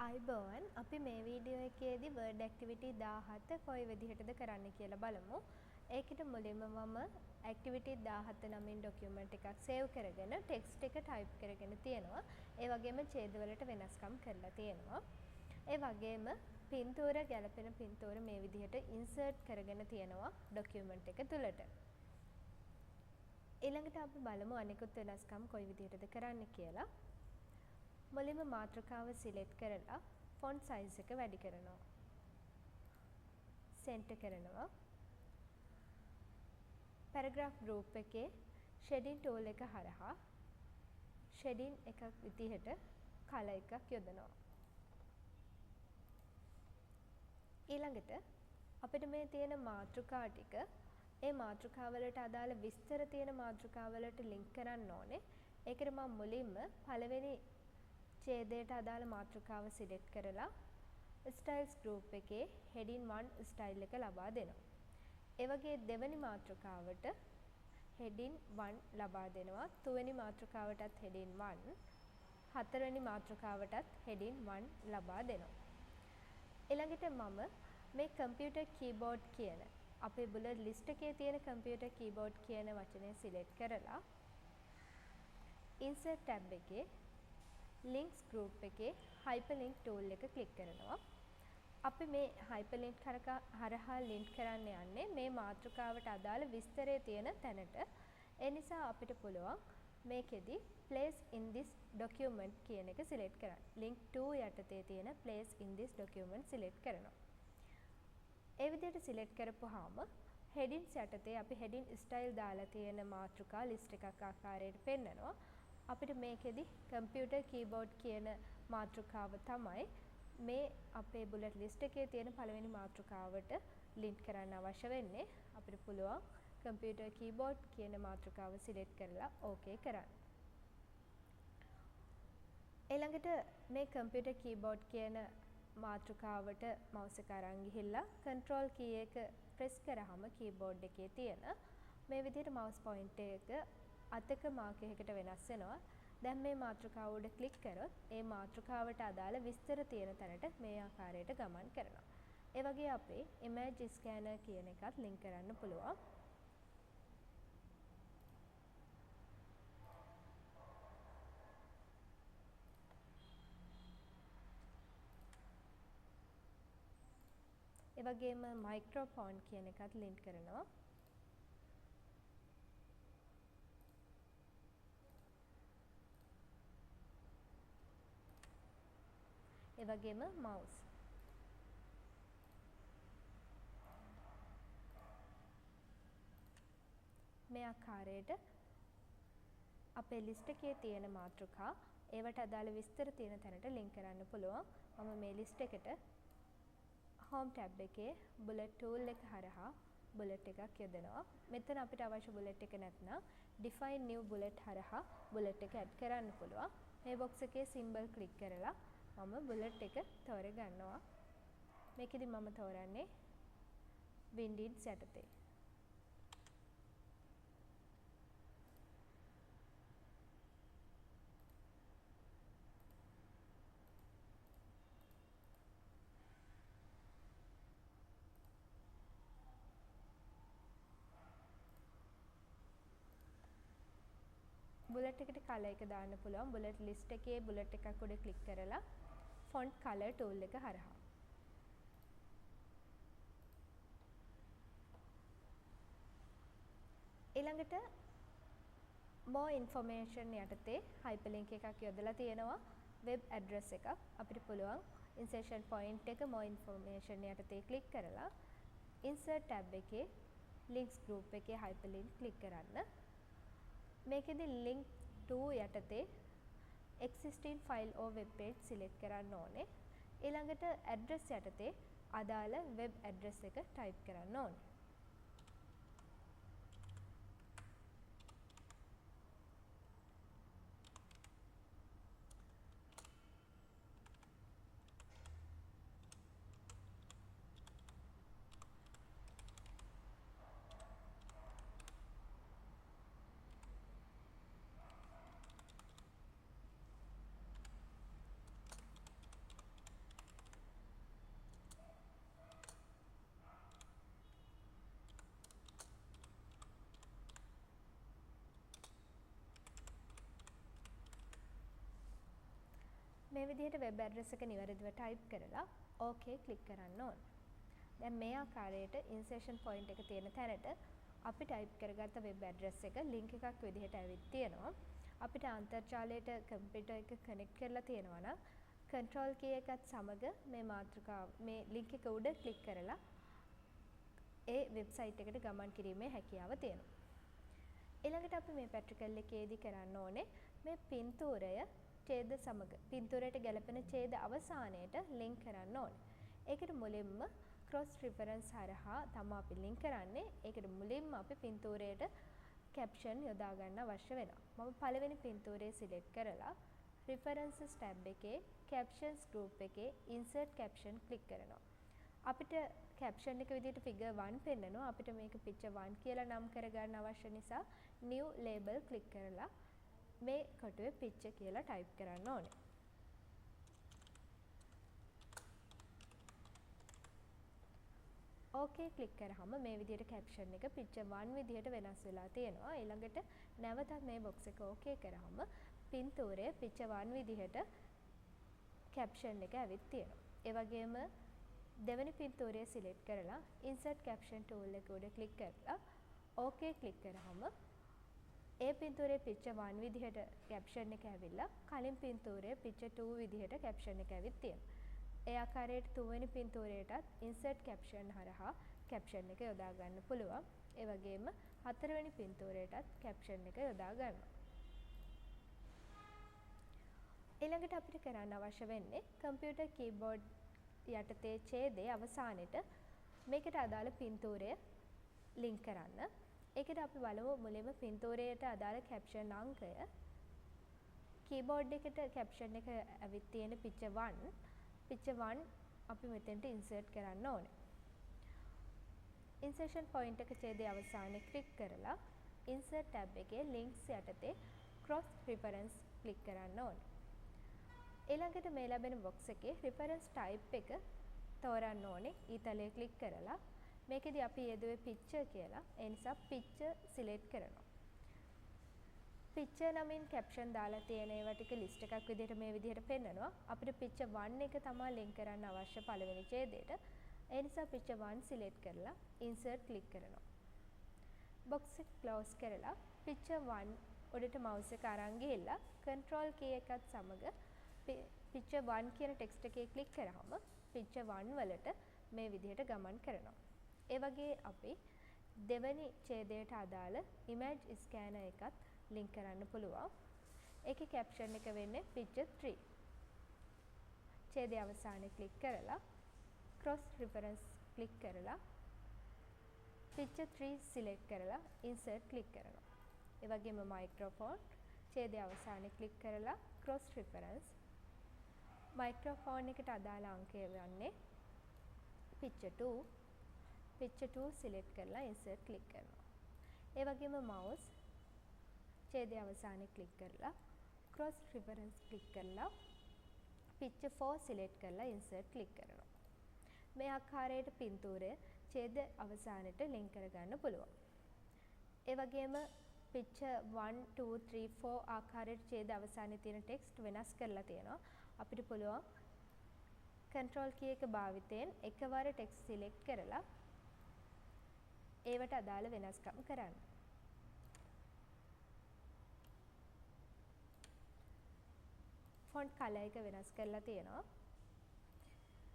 අයිබෝන් අපි මේ වීඩියෝ එකේදී වර්ඩ් ඇක්ටිවිටි 17 කොයි විදිහටද කරන්න කියලා බලමු. ඒකට මුලින්ම මම ඇක්ටිවිටි 17 නමින් ඩොකියුමන්ට් එකක් සේව් කරගෙන ටෙක්ස්ට් එක ටයිප් කරගෙන තියෙනවා. ඒ වගේම ඡේදවලට වෙනස්කම් කරලා තියෙනවා. ඒ වගේම පින්තූර ගැලපෙන පින්තූර මේ විදිහට ඉන්සර්ට් කරගෙන තියෙනවා ඩොකියුමන්ට් එක තුලට. ඊළඟට අපි බලමු අනිකුත් වෙනස්කම් කොයි විදිහටද කරන්න කියලා. මුලින්ම මාතෘකාව සිලෙක්ට් කරලා ෆොන්ට් සයිස් එක වැඩි කරනවා. සෙන්ටර් කරනවා. පැරග්‍රාෆ් ගෲප් එකේ ෂෙඩින් ටූල් එක හරහා ෂෙඩින් එකක් විදිහට කලර් එකක් යොදනවා. ඊළඟට අපිට මේ තියෙන මාතෘකා ටික ඒ මාතෘකාවලට අදාළ විස්තර තියෙන මාතෘකාවලට ලින්ක් කරන්න ඕනේ. ඒකට මම මුලින්ම පළවෙනි ඡේදයට අදාළ මාතෘකාව සිලෙක්ට් කරලා ස්ටයිල්ස් ගෲප් එකේ heading 1 ස්ටයිල් එක ලබා දෙනවා. ඒ වගේ දෙවෙනි මාතෘකාවට heading 1 ලබා දෙනවා. තුන්වෙනි මාතෘකාවටත් heading 1, හතරවෙනි මාතෘකාවටත් heading 1 ලබා දෙනවා. ඊළඟට මම මේ කම්පියුටර් කීබෝඩ් කියන අපේ බුලට් ලිස්ට් එකේ තියෙන කම්පියුටර් කීබෝඩ් කියන වචනේ සිලෙක්ට් කරලා insert tab එකේ links group එකේ hyperlink tool එක ක්ලික් කරනවා. අපි මේ hyperlink හරහා link කරන්න යන්නේ මේ මාතෘකාවට අදාළ විස්තරය තියෙන තැනට. ඒ නිසා අපිට පුළුවන් මේකෙදි place in this document කියන එක select කරන්න. link to යටතේ තියෙන place in this document select කරනවා. ඒ විදිහට select කරපුවාම headings යටතේ අපි heading style දාලා තියෙන මාතෘකා list එකක් ආකාරයට පෙන්නනවා. අපිට මේකෙදි කම්පියුටර් කීබෝඩ් කියන මාතෘකාව තමයි මේ අපේ බුලට් ලිස්ට් එකේ තියෙන පළවෙනි මාතෘකාවට ලින්ක් කරන්න අවශ්‍ය වෙන්නේ. අපිට පුළුවන් කම්පියුටර් කීබෝඩ් කියන මාතෘකාව සිලෙක්ට් කරලා ඕකේ කරන්න. ඊළඟට මේ කම්පියුටර් කීබෝඩ් කියන මාතෘකාවට මවුස් එක අරන් ගිහිල්ලා control key එක press කරාම කීබෝඩ් එකේ තියෙන මේ විදිහට මවුස් පොයින්ටර් එක අතක මාක් එකකට වෙනස් වෙනවා. දැන් මේ මාතෘකාව උඩ ක්ලික් කරොත් ඒ මාතෘකාවට අදාළ විස්තර තියෙන තැනට මේ ආකාරයට ගමන් කරනවා. ඒ වගේ අපේ image scanner කියන එකත් link කරන්න පුළුවන්. ඒ වගේම microphone කියන එකත් link කරනවා. ඒ වගේම mouse. මේ ආකාරයට අපේ ලිස්ට් එකේ තියෙන මාතෘකා ඒවට අදාළ විස්තර තියෙන තැනට ලින්ක් කරන්න පුළුවන්. මම මේ ලිස්ට් එකට home tab එකේ bullet tool එක හරහා bullet එකක් යොදනවා. මෙතන අපිට අවශ්‍ය bullet එක නැත්නම් define new bullet හරහා bullet එක add කරන්න පුළුවන්. මේ box එකේ symbol click කරලා මම බුලට් එක තෝරගන්නවා. මේකෙදි මම තෝරන්නේ වින්ඩීඩ්ස් යටතේ. බුලට් එකට කලර් එක දාන්න පුළුවන්. බුලට් ලිස්ට් එකේ බුලට් එකක් උඩ ක්ලික් කරලා font color tool එක හරහා. ඊළඟට more information යටතේ hyperlink එකක් යොදලා තියෙනවා. web address එකක්. අපිට පුළුවන් insertion point එක more information යටතේ ක්ලික් කරලා insert tab එකේ links group එකේ hyperlink ක්ලික් කරන්න. මේකෙදි link to යටතේ existing file or web page select කරන්න ඕනේ. ඊළඟට address යටතේ අදාළ web address එක type කරන්න ඕනේ. මේ විදිහට වෙබ් ඇඩ්‍රස් එක නිවැරදිව ටයිප් කරලා ඕකේ ක්ලික් කරන්න ඕන. දැන් මේ ආකාරයට ඉන්සර්ෂන් පොයින්ට් එක තියෙන තැනට අපි ටයිප් කරගත්ත වෙබ් ඇඩ්‍රස් එක ලින්ක් එකක් විදිහට ඇවිත් තියෙනවා. අපිට අන්තර්ජාලයට කම්පියුටර් එක කනෙක්ට් කරලා තියෙනවා නම් control key එකත් සමග මේ මාතෘකාව මේ ලින්ක් එක උඩ ක්ලික් කරලා ඒ වෙබ්සයිට් එකට ගමන් කිරීමේ හැකියාව තියෙනවා. ඊළඟට අපි මේ පැට්‍රිකල් එකේදී කරන්න ඕනේ මේ පින්තූරය ඡේද සමග පින්තූරයට ගැලපෙන ඡේද අවසානයේට ලින්ක් කරන්න ඕනේ. ඒකට මුලින්ම cross reference හරහා තමයි අපි ලින්ක් කරන්නේ. ඒකට මුලින්ම අපි පින්තූරයට caption යොදා ගන්න අවශ්‍ය වෙනවා. මම පළවෙනි පින්තූරය select කරලා references tab එකේ captions group එකේ insert caption click කරනවා. අපිට caption එක විදිහට figure 1 පෙන්නනවා. අපිට මේක picture 1 කියලා නම් කරගන්න අවශ්‍ය නිසා new label click කරලා මේ කොටුවේ picture කියලා type කරන්න ඕනේ. ඕකේ ක්ලික් කරාම මේ විදිහට caption එක picture 1 විදිහට වෙනස් වෙලා තියෙනවා. ඊළඟට නැවතත් මේ box එක ඕකේ කරාම පින්තූරයේ picture 1 විදිහට caption එක ඇවිත් තියෙනවා. ඒ වගේම දෙවෙනි පින්තූරය select කරලා insert caption tool එක උඩ click කරලා ඕකේ ක්ලික් කරාම ඒ පින්තූරයේ picture 1 විදිහට caption එක ඇවිල්ලා කලින් පින්තූරයේ picture 2 විදිහට caption එක ඇවිත් තියෙනවා. ඒ ආකාරයට තුන්වෙනි පින්තූරයටත් insert caption හරහා caption එක යොදා ගන්න පුළුවන්. ඒ වගේම හතරවෙනි පින්තූරයටත් caption එක යොදා ගන්නවා. ඊළඟට අපිට කරන්න අවශ්‍ය වෙන්නේ කම්පියුටර් කීබෝඩ් යටතේ ඡේදයේ අවසානයේට මේකට අදාළ පින්තූරය ලින්ක් කරන්න. ඒකට අපි බලමු මුලින්ම පින්තූරයට අදාළ caption අංකය. කීබෝඩ් එකට caption එක ඇවිත් තියෙන picture 1. picture 1 අපි මෙතෙන්ට insert කරන්න ඕනේ. insertion point එක ඡේදයේ අවසානයේ click කරලා insert tab එකේ links යටතේ cross reference click කරන්න ඕනේ. ඊළඟට මේ ලැබෙන box එකේ reference type එක තෝරන්න ඕනේ. ඊතලයේ click කරලා මේකෙදි අපි යෙදුවේ picture කියලා. ඒ නිසා picture select කරනවා. picture නමින් caption දාලා තියෙන ඒවා ටික list එකක් විදිහට මේ විදිහට පෙන්නනවා. අපිට picture 1 එක තමයි link කරන්න අවශ්‍ය පළවෙනි ඡේදයට. ඒ නිසා picture 1 select කරලා insert click කරනවා. box එක close කරලා picture 1 උඩට mouse එක අරන් ගිහිල්ලා control key එකත් සමග picture 1 කියන text එකේ click කරාම picture 1 වලට මේ විදිහට ගමන් කරනවා. ඒ වගේ අපි දෙවෙනි ඡේදයට අදාළ image scanner එකත් link කරන්න පුළුවන්. ඒකේ caption එක වෙන්නේ picture 3. ඡේදයේ අවසානයේ click කරලා cross reference click කරලා picture 3 select කරලා insert click කරනවා. ඒ වගේම microphone ඡේදයේ අවසානයේ click කරලා cross reference microphone එකට අදාළ අංකය වන්නේ picture 2. picture 2 select කරලා insert click කරනවා. ඒ වගේම mouse ඡේදයේ අවසානයේ click කරලා cross reference click කරලා picture 4 select කරලා insert click කරනවා. මේ ආකාරයට පින්තූරය ඡේද අවසානයට link කරගන්න පුළුවන්. ඒ වගේම picture 1 2 3 4 ආකාරයට ඡේද අවසානයේ තියෙන text වෙනස් කරලා තියෙනවා. අපිට පුළුවන් control key එක භාවිතයෙන් එකවර text select කරලා ඒවට අදාළ වෙනස්කම් කරන්න. font color එක වෙනස් කරලා තියෙනවා.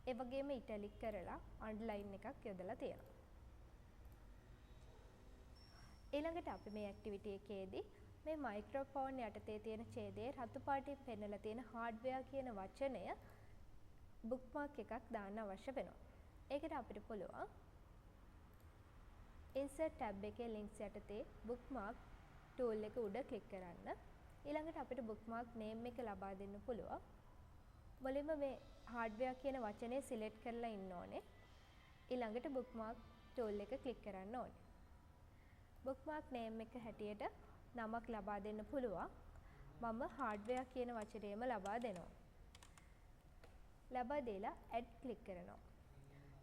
ඒ වගේම italic කරලා underline එකක් යොදලා තියෙනවා. ඊළඟට අපි මේ activity එකේදී මේ microphone යටතේ තියෙන ඡේදයේ රතු පාටින් පෙන්නලා තියෙන hardware කියන වචනය bookmark එකක් දාන්න අවශ්‍ය වෙනවා. ඒකට අපිට පුළුවන් insert tab එකේ links යටතේ bookmark tool එක උඩ click කරන්න. ඊළඟට අපිට bookmark name එක ලබා දෙන්න පුළුවන්. මුලින්ම මේ hardware කියන වචනේ select කරලා ඉන්න ඕනේ. ඊළඟට bookmark tool එක click කරන්න ඕනේ. bookmark name එක හැටියට නමක් ලබා දෙන්න පුළුවන්. මම hardware කියන වචනයම ලබා දෙනවා. ලබා දීලා add click කරනවා.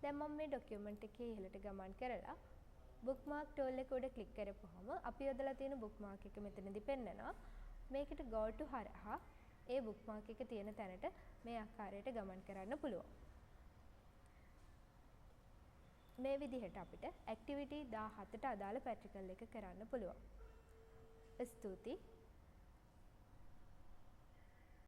දැන් මම මේ document එකේ ඉහළට ගමන් කරලා bookmark tool එක උඩ click කරපුවම අපි යොදලා තියෙන bookmark එක මෙතනදී පෙන්නනවා. මේකට go to හරහා ඒ බුක්මාර්ක් එක තියෙන තැනට මේ ආකාරයට ගමන් කරන්න පුළුවන්. මේ විදිහට අපිට ඇක්ටිවිටි 17ට අදාළ පැට්‍රිකල් එක කරන්න පුළුවන්. ස්තුතියි.